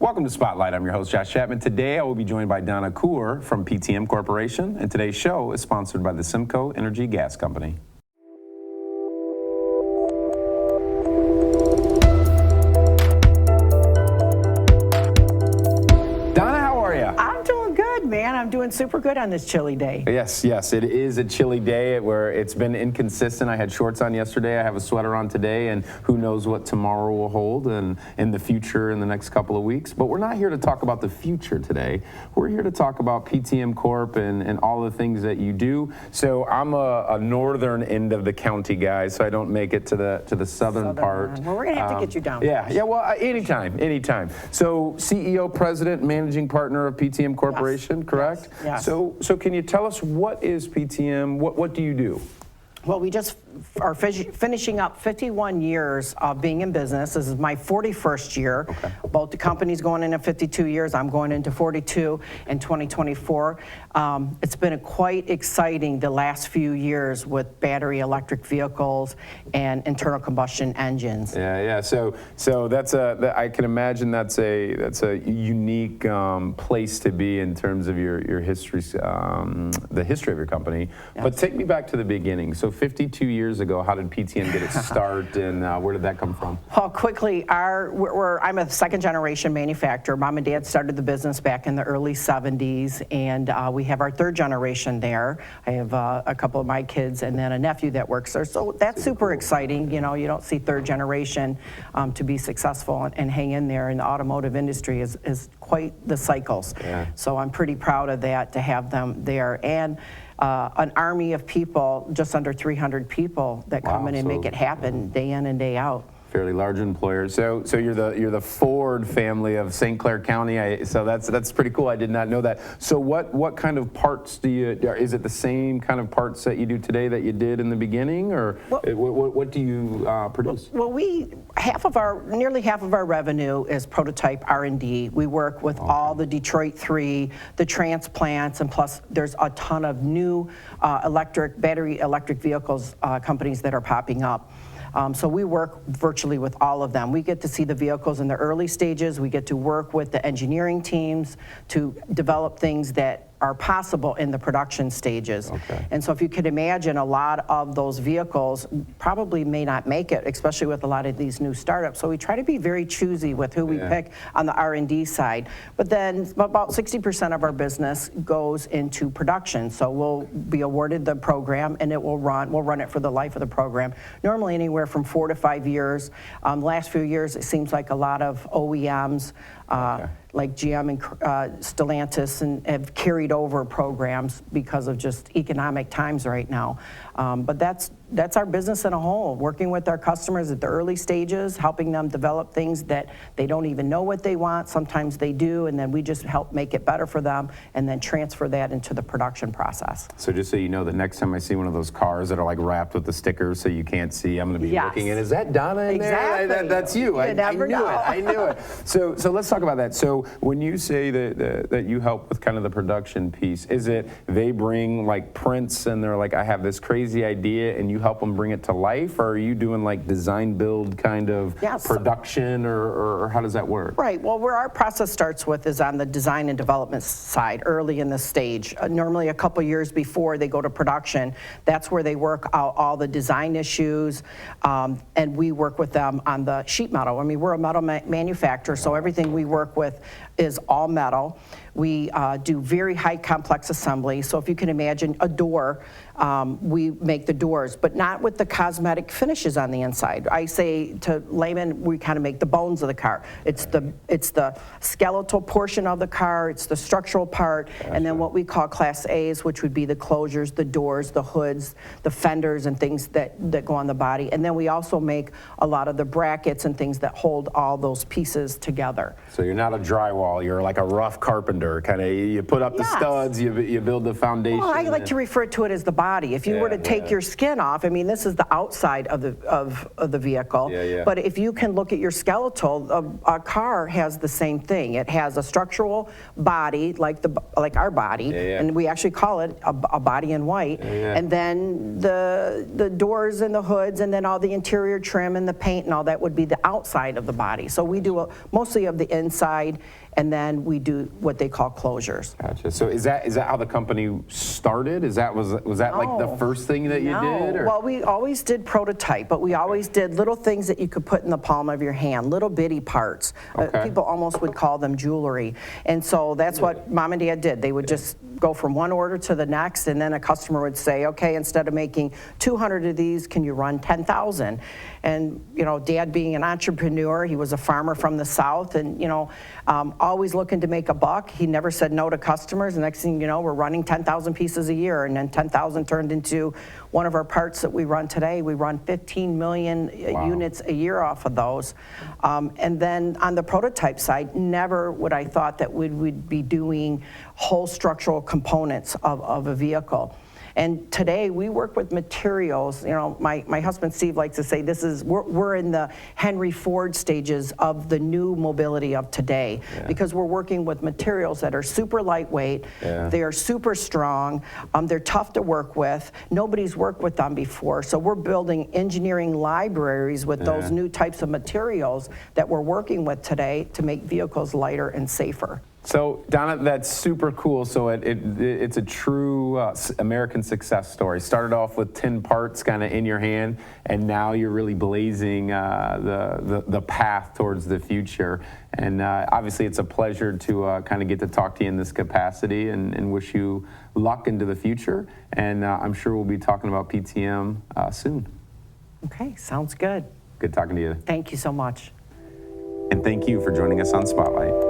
Welcome to Spotlight. I'm your host, Josh Chapman. Today I will be joined by Donna Kuhr from PTM Corporation, and today's show is sponsored by the Simcoe Energy Gas Company. Donna, how are you? I'm doing good, man. I'm doing super good on this chilly day. Yes, it is a chilly day where it's been inconsistent. I had shorts on yesterday, I have a sweater on today, and who knows what tomorrow will hold and in the future in the next couple of weeks. But we're not here to talk about the future today. We're here to talk about PTM Corp and all the things that you do. So I'm a northern end of the county guy, so I don't make it to the southern part. Well, we're going to have to get you down. Yeah, well, anytime. So CEO, president, managing partner of PTM Corporation, correct? Yes. So can you tell us what is PTM? What do you do? Well, we just are finishing up 51 years of being in business. This is my 41st year. Okay. Both the companies going into 52 years. I'm going into 42 in 2024. It's been quite exciting the last few years with battery electric vehicles and internal combustion engines. Yeah. So that's I can imagine that's a unique place to be in terms of your history, the history of your company. Yes. But take me back to the beginning. So 52 years ago, how did PTM get its start, and where did that come from? Well, quickly, I'm a second-generation manufacturer. Mom and Dad started the business back in the early 70s, and we have our third generation there. I have a couple of my kids and then a nephew that works there. So that's super exciting. You know, you don't see third generation to be successful and hang in there in the automotive industry is quite the cycles. Yeah. So I'm pretty proud of that, to have them there. And an army of people, just under 300 people that come in and make it happen day in and day out. Fairly large employer. So you're the Ford family of St. Clair County. So that's pretty cool. I did not know that. So what kind of parts do you? Is it the same kind of parts that you do today that you did in the beginning, or what do you produce? Well, nearly half of our revenue is prototype R&D. We work with all the Detroit 3, the transplants, and plus there's a ton of new battery electric vehicles companies that are popping up. So we work virtually with all of them. We get to see the vehicles in the early stages. We get to work with the engineering teams to develop things that are possible in the production stages. Okay. And so if you could imagine, a lot of those vehicles probably may not make it, especially with a lot of these new startups. So we try to be very choosy with who we pick on the R&D side. But then about 60% of our business goes into production. So we'll be awarded the program and we'll run it for the life of the program. Normally anywhere from 4 to 5 years. Last few years it seems like a lot of OEMs like GM and Stellantis and have carried over programs because of just economic times right now. But that's our business in a whole, working with our customers at the early stages, helping them develop things that they don't even know what they want. Sometimes they do, and then we just help make it better for them and then transfer that into the production process. So just so you know, the next time I see one of those cars that are like wrapped with the stickers so you can't see, I'm going to be looking in. Is that Donna in there? Exactly. That's you. I knew it. So let's talk about that. So when you say that you help with kind of the production piece, is it they bring like prints and they're like, I have this crazy idea, and you help them bring it to life, or are you doing like design build kind of production, or how does that work? Right. Well, where our process starts with is on the design and development side, early in the stage. Normally a couple years before they go to production, that's where they work out all the design issues, and we work with them on the sheet metal. I mean, we're a metal manufacturer, so everything we work with is all metal. We do very high complex assembly. So if you can imagine a door, we make the doors, but not with the cosmetic finishes on the inside. I say to laymen, we kind of make the bones of the car. It's the skeletal portion of the car, it's the structural part, and then what we call Class A's, which would be the closures, the doors, the hoods, the fenders, and things that go on the body. And then we also make a lot of the brackets and things that hold all those pieces together. So you're not a drywall, you're like a rough carpenter. Kind of, you put up the studs, you build the foundation. Well, I like to refer to it as the body. If you were to take your skin off, off. I mean, this is the outside of the vehicle. Yeah, yeah. But if you can look at your skeletal, a car has the same thing. It has a structural body like our body, yeah. and we actually call it a body in white. Yeah. And then the doors and the hoods, and then all the interior trim and the paint and all that would be the outside of the body. So we do mostly of the inside, and then we do what they call closures. Gotcha. So is that how the company started? Was that like the first thing that you did? Or? Well, we always did prototype, but we always did little things that you could put in the palm of your hand, little bitty parts. Okay. People almost would call them jewelry. And so that's what Mom and Dad did. They would just go from one order to the next, and then a customer would say, okay, instead of making 200 of these, can you run 10,000? And, you know, Dad being an entrepreneur, he was a farmer from the South, and, you know, always looking to make a buck. He never said no to customers. The next thing you know, we're running 10,000 pieces a year, and then 10,000 turned into one of our parts that we run today. We run 15 million units a year off of those. And then on the prototype side, never would I thought that we'd be doing whole structural components of a vehicle. And today we work with materials. You know, my husband Steve likes to say we're in the Henry Ford stages of the new mobility of today, because we're working with materials that are super lightweight, they are super strong, they're tough to work with. Nobody's worked with them before, so we're building engineering libraries with those new types of materials that we're working with today to make vehicles lighter and safer. So, Donna, that's super cool. So it's a true American success story. Started off with 10 parts kind of in your hand, and now you're really blazing the path towards the future. And obviously it's a pleasure to kind of get to talk to you in this capacity, and wish you luck into the future. And I'm sure we'll be talking about PTM soon. Okay, sounds good. Good talking to you. Thank you so much. And thank you for joining us on Spotlight.